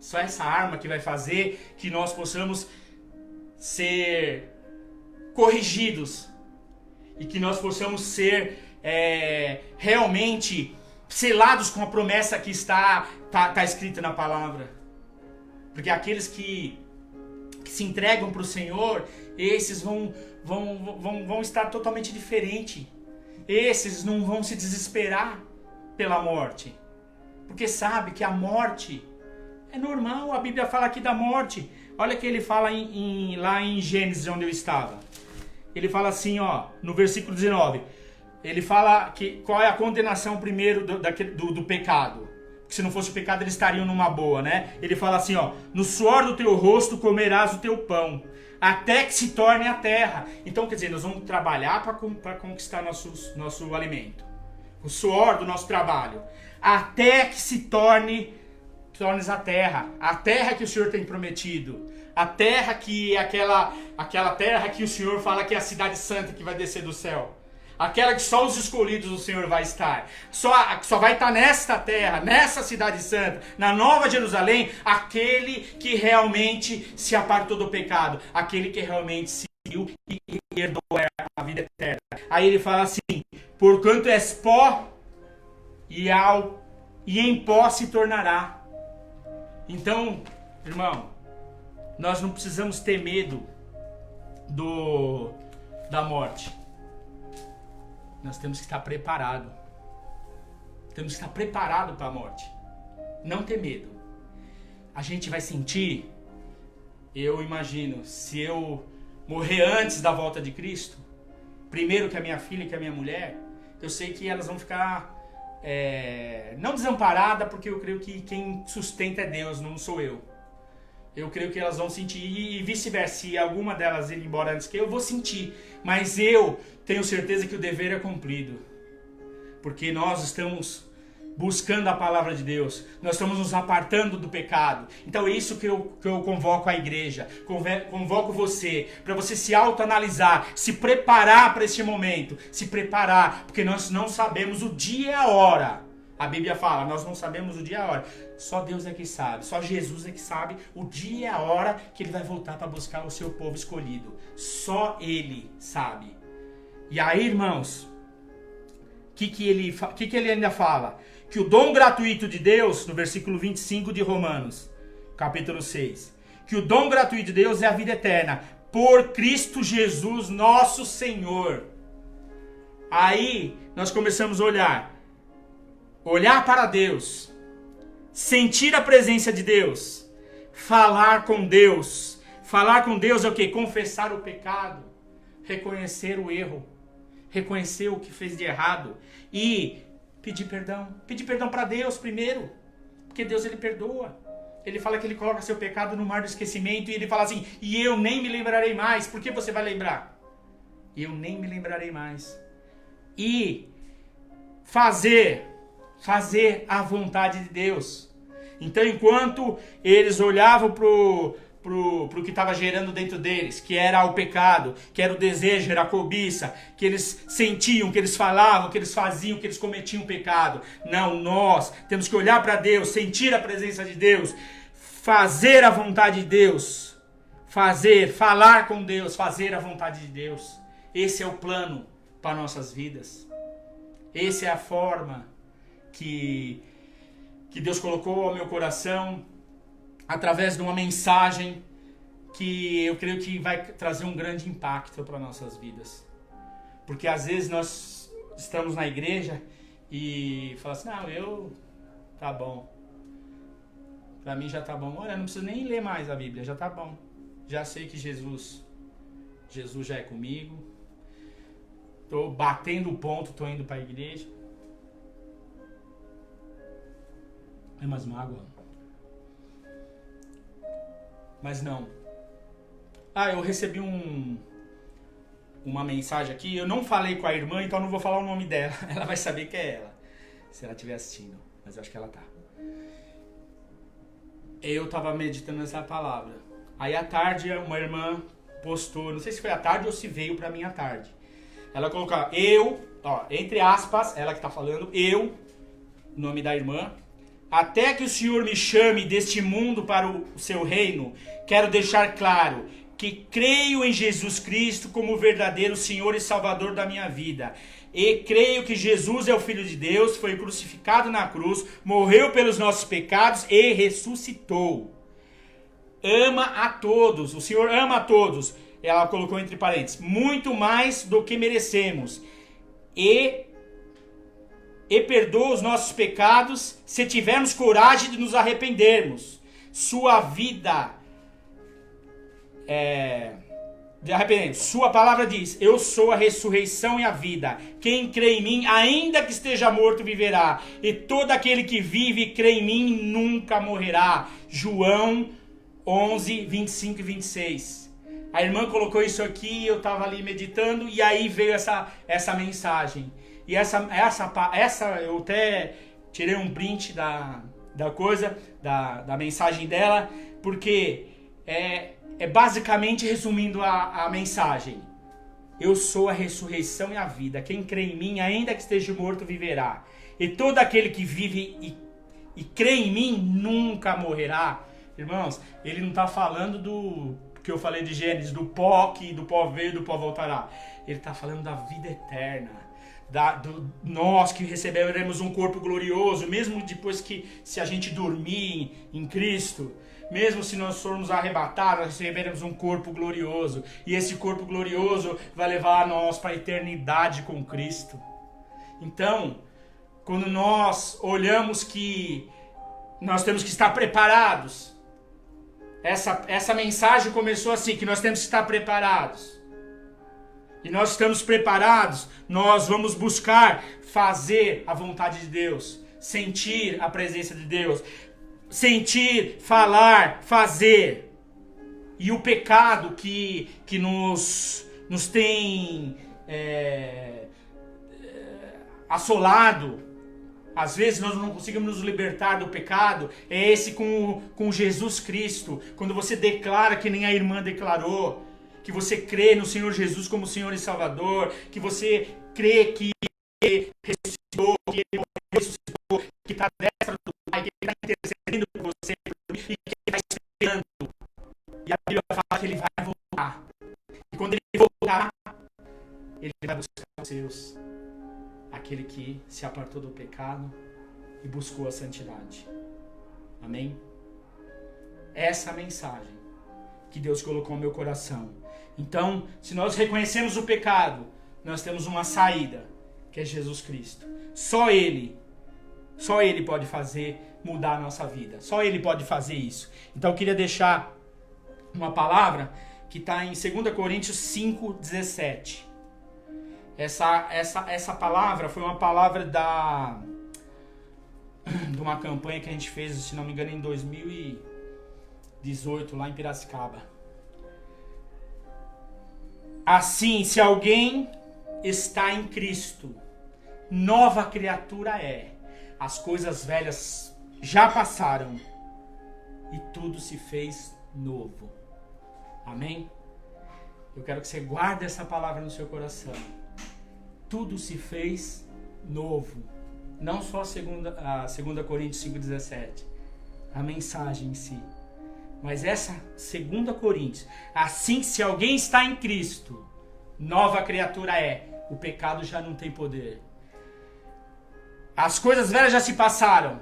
Só essa arma que vai fazer que nós possamos ser corrigidos. E que nós possamos ser realmente selados com a promessa que está escrita na palavra. Porque aqueles que se entregam para o Senhor, esses vão estar totalmente diferentes. Esses não vão se desesperar pela morte. Porque sabe que a morte, É normal, a Bíblia fala aqui da morte. Olha que ele fala lá em Gênesis, onde eu estava. Ele fala assim, ó, no versículo 19. Ele fala que qual é a condenação primeiro do pecado. Porque se não fosse o pecado, eles estariam numa boa, né? Ele fala assim, ó, no suor do teu rosto comerás o teu pão, até que se torne a terra. Então, quer dizer, nós vamos trabalhar para conquistar nosso alimento. O suor do nosso trabalho. Até que se tornes a terra que o Senhor tem prometido. A terra que é aquela terra que o Senhor fala que é a cidade santa que vai descer do céu. Aquela que só os escolhidos do Senhor vai estar. Só vai estar nesta terra, nessa cidade santa, na Nova Jerusalém, aquele que realmente se apartou do pecado. Aquele que realmente se viu e herdou a vida eterna. Aí ele fala assim, porquanto és pó, e em pó se tornará. Então, irmão, nós não precisamos ter medo da morte. Nós temos que estar preparados. Temos que estar preparados para a morte. Não ter medo. A gente vai sentir, eu imagino, se eu morrer antes da volta de Cristo, primeiro que a minha filha e que a minha mulher, eu sei que elas vão ficar não desamparada, porque eu creio que quem sustenta é Deus, não sou eu. Eu creio que elas vão sentir, e vice-versa, se alguma delas ir embora antes que eu vou sentir, mas eu tenho certeza que o dever é cumprido, porque nós estamos buscando a palavra de Deus, nós estamos nos apartando do pecado. Então é isso que eu convoco a igreja, convoco você, para você se autoanalisar, se preparar para este momento, se preparar, porque nós não sabemos o dia e a hora. A Bíblia fala, nós não sabemos o dia e a hora, só Deus é que sabe, só Jesus é que sabe o dia e a hora que Ele vai voltar para buscar o seu povo escolhido, só Ele sabe. E aí, irmãos, o que ele ainda fala? Que o dom gratuito de Deus, no versículo 25 de Romanos, capítulo 6, que o dom gratuito de Deus é a vida eterna, por Cristo Jesus, nosso Senhor. Aí, nós começamos a olhar para Deus, sentir a presença de Deus, falar com Deus. Falar com Deus é o quê? Confessar o pecado, reconhecer o erro, reconhecer o que fez de errado e pedir perdão para Deus primeiro, porque Deus ele perdoa. Ele fala que ele coloca seu pecado no mar do esquecimento e ele fala assim, e eu nem me lembrarei mais. Por que você vai lembrar? Eu nem me lembrarei mais. E fazer a vontade de Deus. Então, enquanto eles olhavam pro que estava gerando dentro deles, que era o pecado, que era o desejo, era a cobiça, que eles sentiam, que eles falavam, que eles faziam, que eles cometiam pecado. Não, nós temos que olhar para Deus, sentir a presença de Deus, fazer a vontade de Deus, falar com Deus, fazer a vontade de Deus. Esse é o plano para nossas vidas. Essa é a forma que Deus colocou ao meu coração através de uma mensagem que eu creio que vai trazer um grande impacto para nossas vidas. Porque às vezes nós estamos na igreja e falamos assim, tá bom. Para mim já tá bom. Olha, não preciso nem ler mais a Bíblia, já tá bom. Já sei que Jesus já é comigo. Tô batendo o ponto, tô indo para a igreja. É mais uma água. Mas não. Eu recebi uma mensagem aqui. Eu não falei com a irmã, então não vou falar o nome dela. Ela vai saber que é ela, se ela estiver assistindo. Mas eu acho que ela tá. Eu tava meditando nessa palavra. Aí à tarde uma irmã postou, não sei se foi à tarde ou se veio pra mim à tarde. Ela colocou, entre aspas, ela que tá falando, o nome da irmã. Até que o Senhor me chame deste mundo para o seu reino, quero deixar claro que creio em Jesus Cristo como o verdadeiro Senhor e Salvador da minha vida. E creio que Jesus é o Filho de Deus, foi crucificado na cruz, morreu pelos nossos pecados e ressuscitou. Ama a todos, o Senhor ama a todos. Ela colocou entre parênteses, muito mais do que merecemos. E perdoa os nossos pecados se tivermos coragem de nos arrependermos. sua vida de arrependimento. Sua palavra diz: eu sou a ressurreição e a vida. Quem crê em mim, ainda que esteja morto, viverá. E todo aquele que vive e crê em mim nunca morrerá. João 11, 25 e 26. A irmã colocou isso aqui, eu estava ali meditando, e aí veio essa mensagem. E essa eu até tirei um print da coisa, da mensagem dela, porque é basicamente resumindo a mensagem. Eu sou a ressurreição e a vida. Quem crê em mim, ainda que esteja morto, viverá. E todo aquele que vive e crê em mim nunca morrerá. Irmãos, ele não está falando do que eu falei de Gênesis, do pó que do pó veio, do pó voltará. Ele está falando da vida eterna. Nós que receberemos um corpo glorioso, mesmo depois que, se a gente dormir em Cristo, mesmo se nós formos arrebatados, nós receberemos um corpo glorioso. E esse corpo glorioso vai levar nós para a eternidade com Cristo. Então, quando nós olhamos que nós temos que estar preparados, essa mensagem começou assim, que nós temos que estar preparados. E nós estamos preparados, nós vamos buscar fazer a vontade de Deus, sentir a presença de Deus, sentir, falar, fazer. E o pecado que nos tem assolado, às vezes nós não conseguimos nos libertar do pecado, é esse com Jesus Cristo. Quando você declara que nem a irmã declarou, que você crê no Senhor Jesus como Senhor e Salvador, que você crê que Ele ressuscitou, que Ele ressuscitou, que está destra do Pai, que Ele está intercedendo por você e que Ele está esperando. E a Bíblia fala que Ele vai voltar. E quando Ele voltar, Ele vai buscar os seus. Aquele que se apartou do pecado e buscou a santidade. Amém? Essa é a mensagem que Deus colocou no meu coração. Então, se nós reconhecemos o pecado, nós temos uma saída, que é Jesus Cristo. Só Ele pode mudar a nossa vida. Só Ele pode fazer isso. Então, eu queria deixar uma palavra que está em 2 Coríntios 5, 17. Essa palavra foi uma palavra de uma campanha que a gente fez, se não me engano, em 2018, lá em Piracicaba. Assim, se alguém está em Cristo, nova criatura é. As coisas velhas já passaram e tudo se fez novo. Amém? Eu quero que você guarde essa palavra no seu coração. Tudo se fez novo. Não só a 2 Coríntios 5,17. A mensagem em si. Mas essa 2 Coríntios. Assim, se alguém está em Cristo, nova criatura é. O pecado já não tem poder. As coisas velhas já se passaram.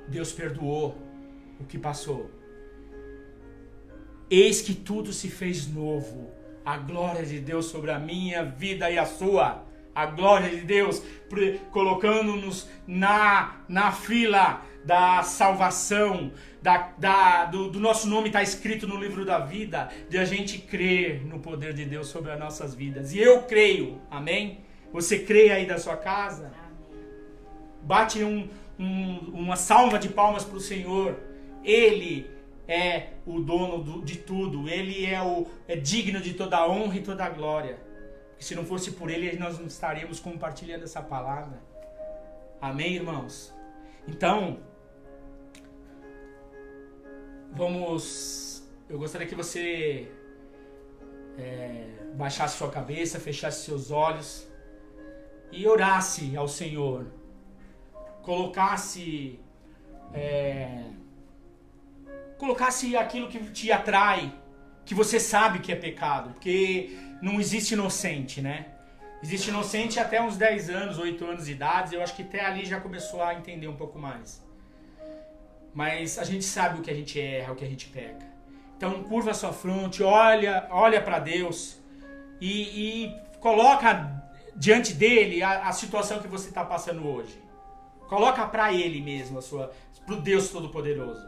Deus perdoou o que passou. Eis que tudo se fez novo. A glória de Deus sobre a minha vida e a sua. A glória de Deus colocando-nos na fila da salvação, do nosso nome está escrito no livro da vida, de a gente crer no poder de Deus sobre as nossas vidas. E eu creio, amém? Você crê aí da sua casa? Amém. Bate uma salva de palmas para o Senhor. Ele é o dono de tudo. Ele é digno de toda a honra e toda a glória. Porque se não fosse por Ele, nós não estaríamos compartilhando essa palavra. Amém, irmãos? Então, eu gostaria que você baixasse sua cabeça, fechasse seus olhos e orasse ao Senhor. Colocasse aquilo que te atrai, que você sabe que é pecado, porque não existe inocente, né? Existe inocente até uns 10 anos, 8 anos de idade, eu acho que até ali já começou a entender um pouco mais. Mas a gente sabe o que a gente erra, o que a gente peca. Então curva a sua fronte, olha para Deus e coloca diante dele a situação que você está passando hoje. Coloca para Ele mesmo, pro Deus Todo-Poderoso.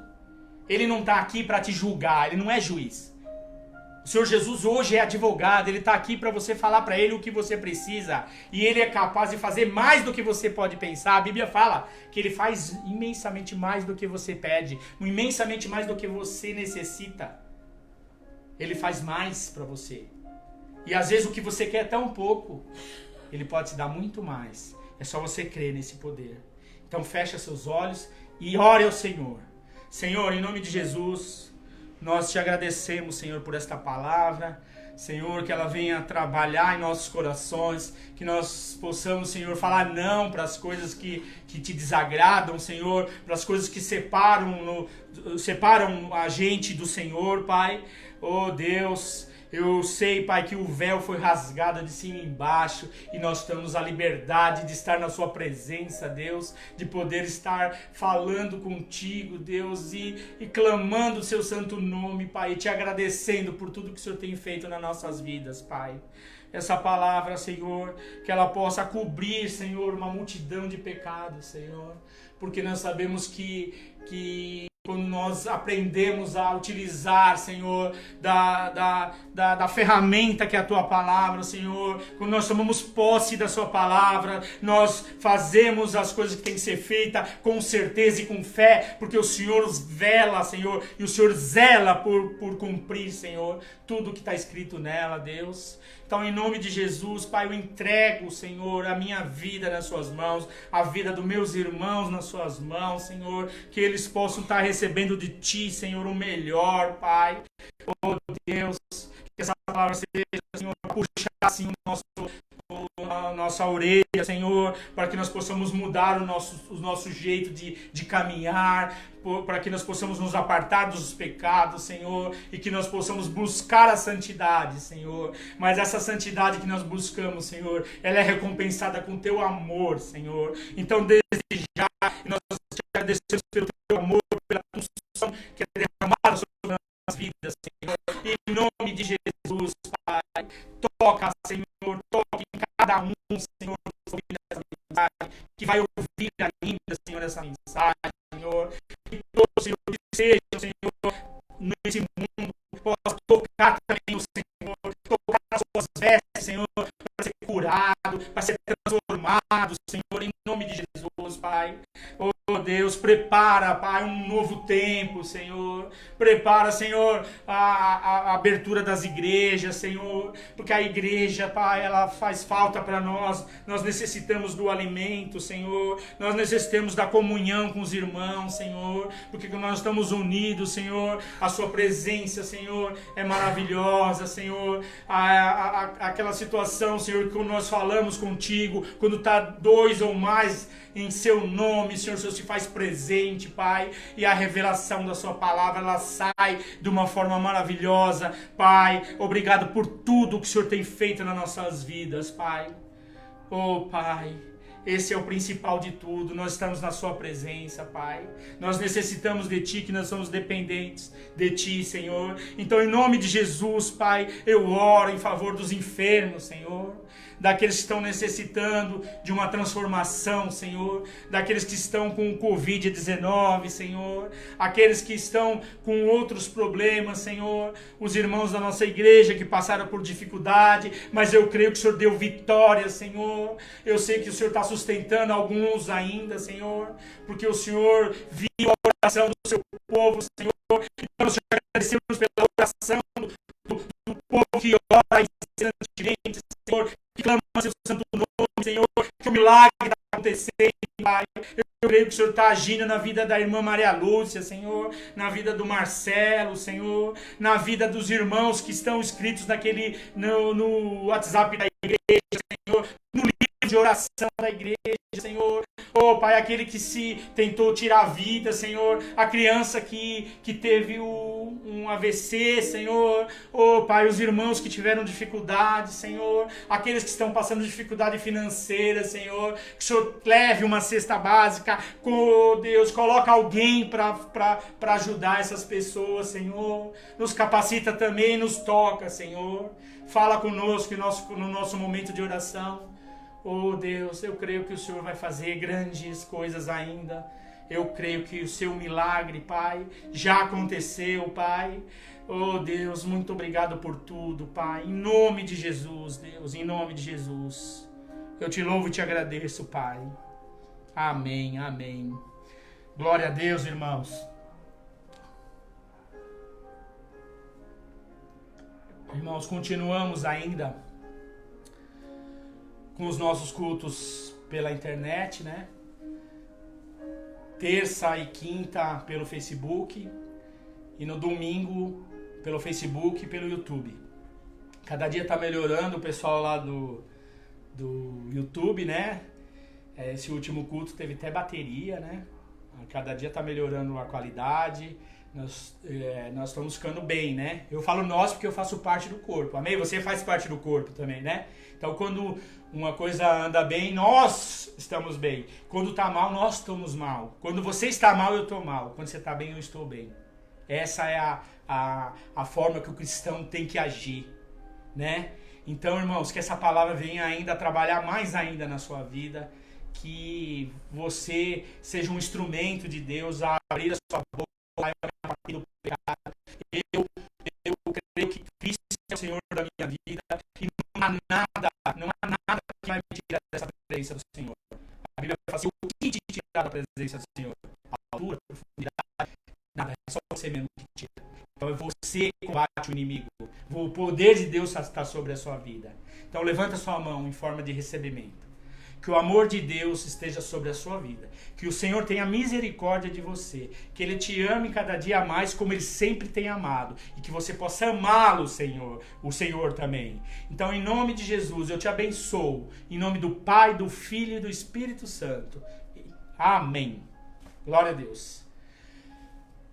Ele não está aqui para te julgar, Ele não é juiz. O Senhor Jesus hoje é advogado, Ele está aqui para você falar para Ele o que você precisa. E Ele é capaz de fazer mais do que você pode pensar. A Bíblia fala que Ele faz imensamente mais do que você pede, imensamente mais do que você necessita. Ele faz mais para você. E às vezes o que você quer é tão pouco, Ele pode te dar muito mais. É só você crer nesse poder. Então fecha seus olhos e ore ao Senhor. Senhor, em nome de Jesus, nós te agradecemos, Senhor, por esta palavra. Senhor, que ela venha trabalhar em nossos corações, que nós possamos, Senhor, falar não para as coisas que te desagradam, Senhor, para as coisas que separam a gente do Senhor, Pai. Oh Deus, eu sei, Pai, que o véu foi rasgado de cima e embaixo e nós temos a liberdade de estar na Sua presença, Deus, de poder estar falando contigo, Deus, e clamando o Seu santo nome, Pai, e te agradecendo por tudo que o Senhor tem feito nas nossas vidas, Pai. Essa palavra, Senhor, que ela possa cobrir, Senhor, uma multidão de pecados, Senhor, porque nós sabemos que quando nós aprendemos a utilizar, Senhor, da ferramenta que é a Tua palavra, Senhor, quando nós tomamos posse da Sua palavra, nós fazemos as coisas que tem que ser feitas com certeza e com fé, porque o Senhor vela, Senhor, e o Senhor zela por cumprir, Senhor, tudo que está escrito nela, Deus. Então, em nome de Jesus, Pai, eu entrego, Senhor, a minha vida nas Suas mãos, a vida dos meus irmãos nas Suas mãos, Senhor, que eles possam estar recebendo de Ti, Senhor, o melhor, Pai. Oh, Deus, que essa palavra seja, Senhor, puxar, assim, a nossa orelha, Senhor, para que nós possamos mudar o nosso jeito de caminhar, para que nós possamos nos apartar dos pecados, Senhor, e que nós possamos buscar a santidade, Senhor. Mas essa santidade que nós buscamos, Senhor, ela é recompensada com Teu amor, Senhor. Então, desde já, nós te agradecemos pelo Teu amor, pela Tua unção que é derramada sobre as vidas, Senhor. E em nome de Jesus, Pai, toca, Senhor, toca em cada um, Senhor, essa mensagem, que vai ouvir ainda, Senhor, essa mensagem, Senhor. Que todo, Senhor, que seja, Senhor, nesse mundo, possa tocar também o Senhor, tocar nas suas vestes, Senhor, para ser curado, para ser transformado, Senhor, em nome de Jesus, Pai. Oh, Deus, prepara, Pai, um novo tempo, Senhor. Prepara, Senhor, a abertura das igrejas, Senhor, porque a igreja, Pai, ela faz falta para nós. Nós necessitamos do alimento, Senhor. Nós necessitamos da comunhão com os irmãos, Senhor, porque quando nós estamos unidos, Senhor, a Sua presença, Senhor, é maravilhosa, Senhor. Aquela situação, Senhor, que quando nós falamos contigo, quando está dois ou mais em Seu nome, Senhor, o Senhor se faz presente, Pai, e a revelação da Sua palavra, ela sai de uma forma maravilhosa, Pai. Obrigado por tudo que o Senhor tem feito nas nossas vidas, Pai. Oh, Pai, esse é o principal de tudo. Nós estamos na Sua presença, Pai. Nós necessitamos de Ti, que nós somos dependentes de Ti, Senhor. Então, em nome de Jesus, Pai, eu oro em favor dos enfermos, Senhor, daqueles que estão necessitando de uma transformação, Senhor, daqueles que estão com o Covid-19, Senhor, aqueles que estão com outros problemas, Senhor, os irmãos da nossa igreja que passaram por dificuldade, mas eu creio que o Senhor deu vitória, Senhor. Eu sei que o Senhor está sustentando alguns ainda, Senhor, porque o Senhor viu a oração do Seu povo, Senhor. Então nós te agradecemos pela oração do povo que ora incesantemente, Senhor, que clama Seu santo nome, Senhor, que o milagre está acontecendo, Pai. Eu creio que o Senhor está agindo na vida da irmã Maria Lúcia, Senhor, na vida do Marcelo, Senhor, na vida dos irmãos que estão inscritos no WhatsApp da igreja, Senhor, no livro de oração da igreja, Senhor. Oh, Pai, aquele que se tentou tirar a vida, Senhor, a criança que teve um AVC, Senhor. Oh, Pai, os irmãos que tiveram dificuldade, Senhor, aqueles que estão passando dificuldade financeira, Senhor, que o Senhor leve uma cesta básica, oh, Deus, coloca alguém para ajudar essas pessoas, Senhor. Nos capacita também, nos toca, Senhor. Fala conosco no nosso momento de oração. Oh Deus, eu creio que o Senhor vai fazer grandes coisas ainda. Eu creio que o seu milagre, Pai, já aconteceu, Pai. Oh Deus, muito obrigado por tudo, Pai. Em nome de Jesus, Deus, em nome de Jesus. Eu te louvo e te agradeço, Pai. Amém, amém. Glória a Deus, irmãos. Irmãos, continuamos ainda com os nossos cultos pela internet, né? Terça e quinta pelo Facebook e no domingo pelo Facebook e pelo YouTube. Cada dia tá melhorando, o pessoal lá do YouTube, né? Esse último culto teve até bateria, né? Cada dia tá melhorando a qualidade. Nós estamos ficando bem, né? Eu falo nós porque eu faço parte do corpo. Amém? Você faz parte do corpo também, né? Então, quando uma coisa anda bem, nós estamos bem. Quando tá mal, nós estamos mal. Quando você está mal, eu estou mal. Quando você está bem, eu estou bem. Essa é a forma que o cristão tem que agir, né? Então, irmãos, que essa palavra venha ainda trabalhar mais ainda na sua vida. Que você seja um instrumento de Deus a abrir a sua boca. Do pecado. Eu creio que Cristo é o Senhor da minha vida e não há nada que vai me tirar dessa presença do Senhor. A Bíblia vai falar assim, o que te tirar da presença do Senhor? A altura, a profundidade, nada, é só você mesmo que tira. Então é você que combate o inimigo. O poder de Deus está sobre a sua vida. Então levanta sua mão em forma de recebimento. Que o amor de Deus esteja sobre a sua vida. Que o Senhor tenha misericórdia de você. Que Ele te ame cada dia mais como Ele sempre tem amado. E que você possa amá-lo, Senhor. O Senhor também. Então, em nome de Jesus, eu te abençoo. Em nome do Pai, do Filho e do Espírito Santo. Amém. Glória a Deus.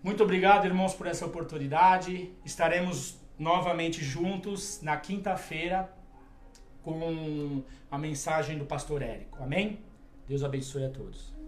Muito obrigado, irmãos, por essa oportunidade. Estaremos novamente juntos na quinta-feira com a mensagem do pastor Érico. Amém? Deus abençoe a todos.